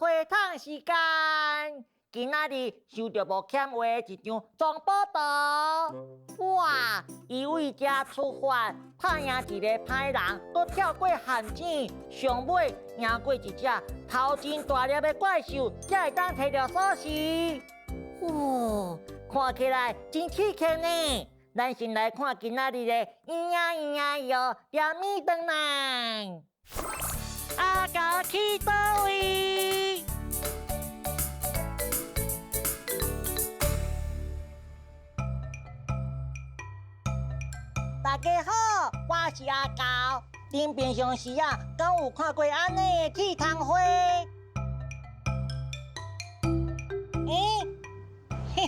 花糖时间。今仔日收到无欠话一张总报道。哇！伊为遮出发，拍赢一个歹人，搁跳过陷阱，上尾赢过一只头真大粒的怪兽，才会当摕到锁匙。看起来真刺激呢！咱先来看今仔日的咿呀咿呀哟，点咪灯来。阿狗去倒位？大家好，我是阿狗。恁平常时啊，敢有看过安尼的铁糖花？嘿嘿，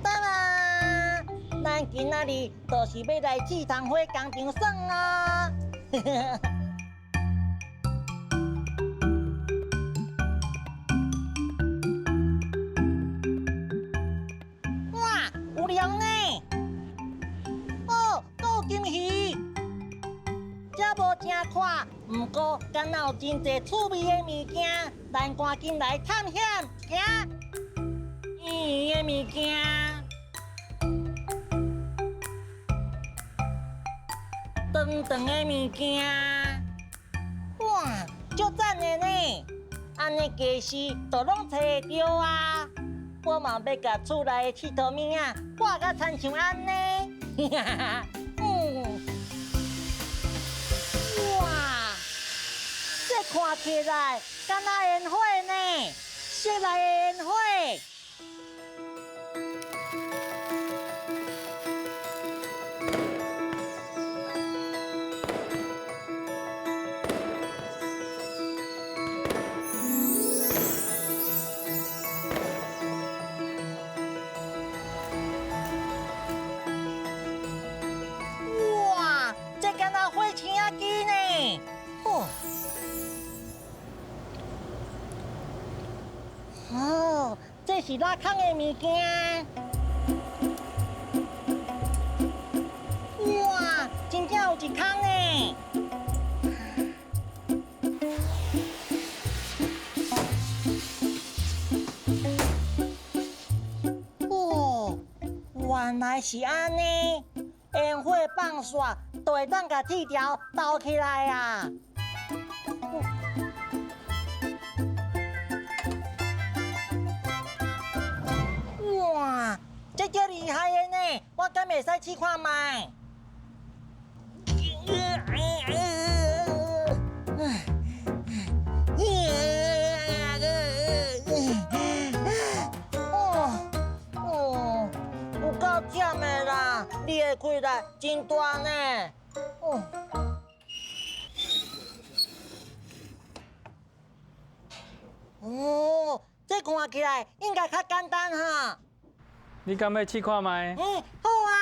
当然，咱今仔日就是要来铁糖花工厂耍啊！哇，有龙呢！哦，还有金鱼，这无正看，不过敢若有真侪趣味的物件，咱赶紧来探险，行！鱼的物件，长长的物件，哇，足赞的呢！安尼家私都拢找会到啊！我嘛要甲厝内的铁佗物仔挂甲亲像安尼，哈哈，哇，这看起来敢若烟火呢，色来的烟火。哦，这是拉空的物件。哇，真正有一空呢！哦，原来是安尼，烟火放煞，就会当甲铁条包起来啊！哇，这叫厉害的呢！我敢袂使试看卖。有够忝的啦！你的气力真大呢。哦，这看起来应该较简单哈。你敢要试看卖？好啊。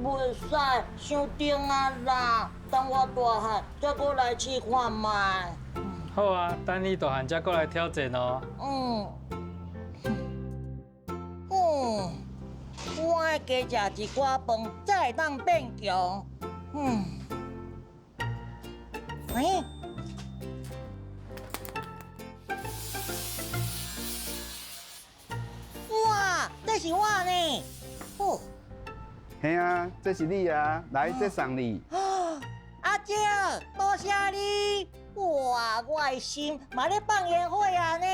袂使，伤重啊啦！等我大汉，再过来试看卖。好啊，等你大汉才过来挑战哦。我爱加食一寡饭，才会当变强。哇，这是我呢！嘿啊，这是你啊，来，这送你。阿姐，多谢你！哇，我的心嘛咧放烟火啊呢！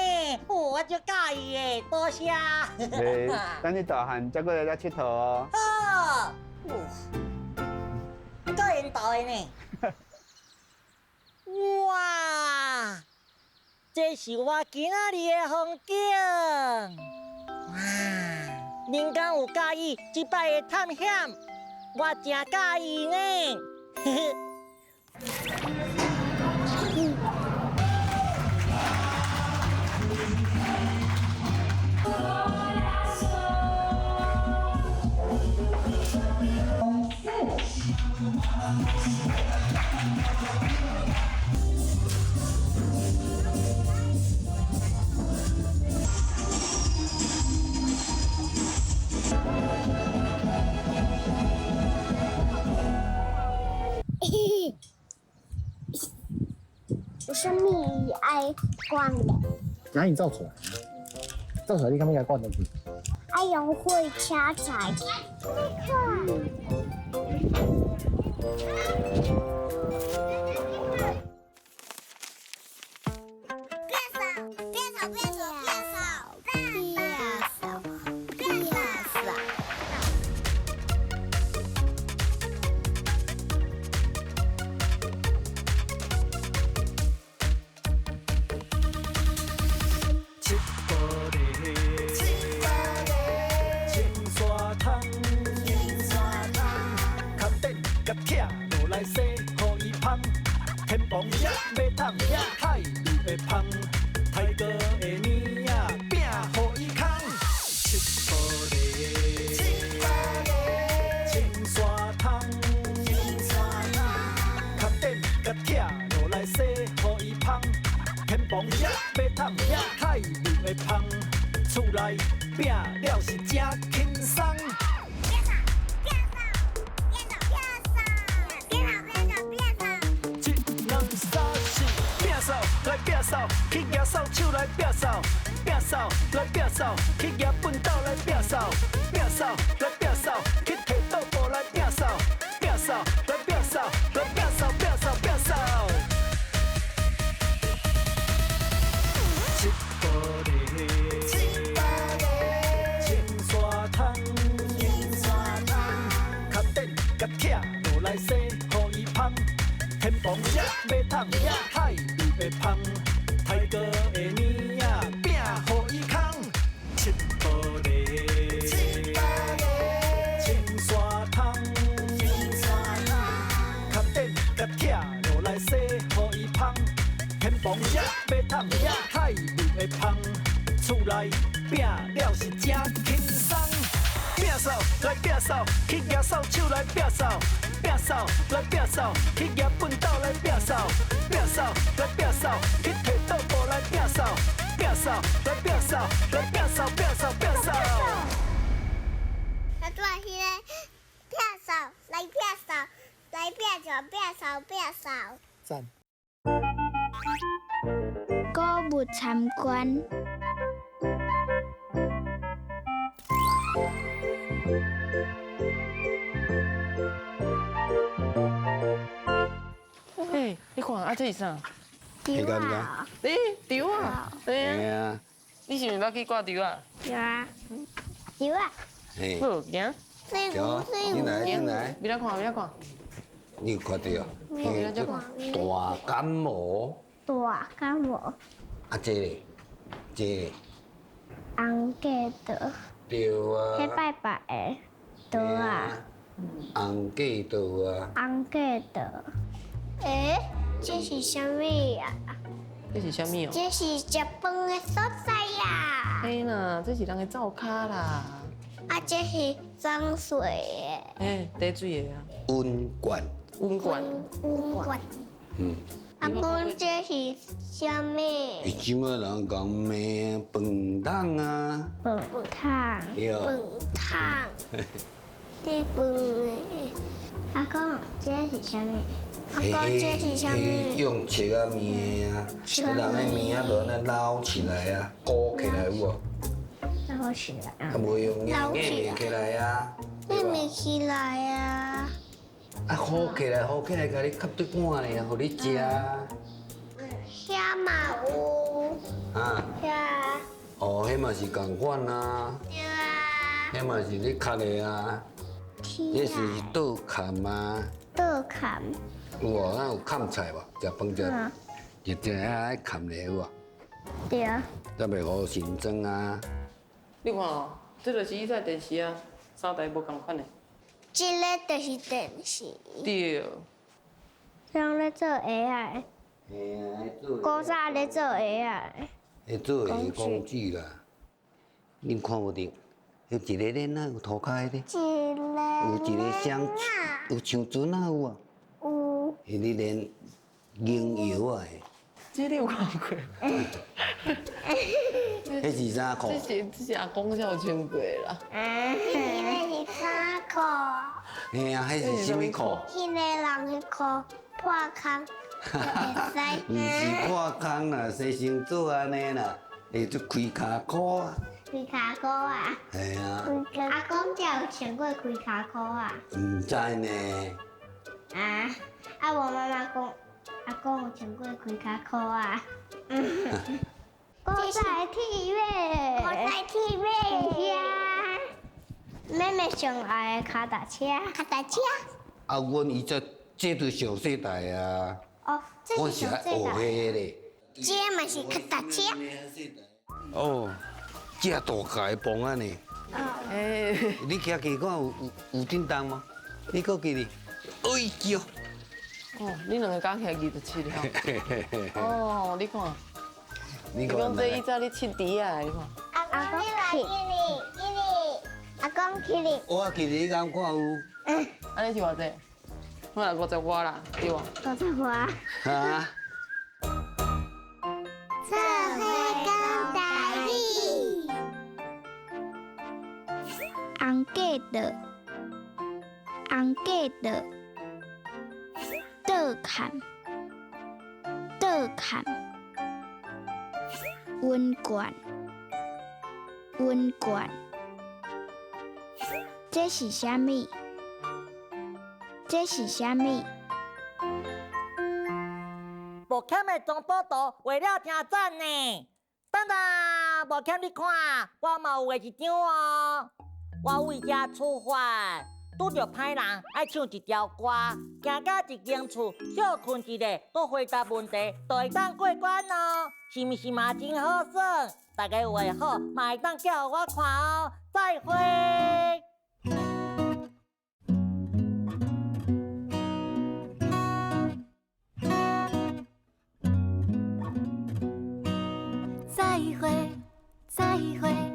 我足介意的，多谢。嘿，等你大汉再过来咱佚佗哦。好，够缘投的呢。哇，这是我今仔日的风景。哇！恁敢有介意这摆的探险？我真介意呢。什么爱关的？哪里造出来？造出来你敢要甲关进去？爱用火车载。赞。歌舞参观。嘿，你看啊，这是啥？你讲你讲。丢啊！嘿啊。你是毋是捌去挂丢啊？有啊，有啊。嘿。好，行。走，进来进来。别来看，别来看。你有看到？别来看。大感冒。大感冒。啊，这个，这个。红过的。对啊。迄拜拜的。对啊。红过道啊。红过的。这是啥物呀？这是啥物哦？这是食饭的所在呀。嘿啦，这是人的灶骹啦。啊，这是装水的。嘿，滴水的啊。温罐。温罐。温罐。啊，公这是啥物？伊即摆人讲咩饭桶啊？饭汤。对。饭汤。这饭的。阿公，这是啥物？阿公，这是啥物？用切啊面啊，人的面啊无安尼捞起来啊，鼓起来有无？捞起来啊。啊，无用硬硬起来啊。硬袂起来啊。啊，好起来，好起来，甲你吸对碗咧，互你食。遐嘛有。啊。遐。哦，迄嘛是共款啊。对啊。迄嘛是你吸的啊。这是倒砍啊。倒砍。有无？咱有砍菜无？食饭食，日日爱砍咧有无？对。咱袂好新装啊。你看哦，这就是以前电视啊，三台无共款的。这个就是电视。对。人咧做 AI。嘿啊，做。古早咧做 AI。迄做的工具啦，恁看无着？有一个咧，哪有涂骹的？有一个像像船啊有无？有。迄你连凝油啊的。这你有看过？迄是啥裤？这是阿公才有穿过啦。迄个是衫裤。嘿啊，迄是啥物裤？迄个人的裤破空。毋是破空啦，洗身做安尼啦，会做开骹裤啊。开卡裤啊！系啊，阿公才有穿过开卡裤啊！毋知呢。啊！啊，我妈妈讲，阿公有穿过开卡裤啊。我在体院，我在体院呀。妹妹上爱的脚踏车，脚踏车。啊，阮伊这都上世代啊，哦，这我是爱学是上世代。迄咧。这嘛是脚踏车。哦，这大架的棚啊呢？哎，你徛起看有震动吗？你搁记哩？哎呦！哦，你两个加起来27了。哦，你看，你你讲这以前你七弟啊，你看。阿公去，阿公去。我记哩，你敢看有？安尼是偌济？我来50外啦，对无？多少花？啊？社会高台语。红架的，红架的，倒看，倒看，温罐，温罐，这是啥物？这是啥物？无欠的总报道为了听赞呢。等等，无欠你看，我嘛有画一张哦。我为家出发，拄着歹人爱唱一条歌，行到一间厝，小困一下，搁回答问题，就会当过关哦。是毋是嘛真好耍？大家画好，嘛会当叫我看哦。再会。再会，再会。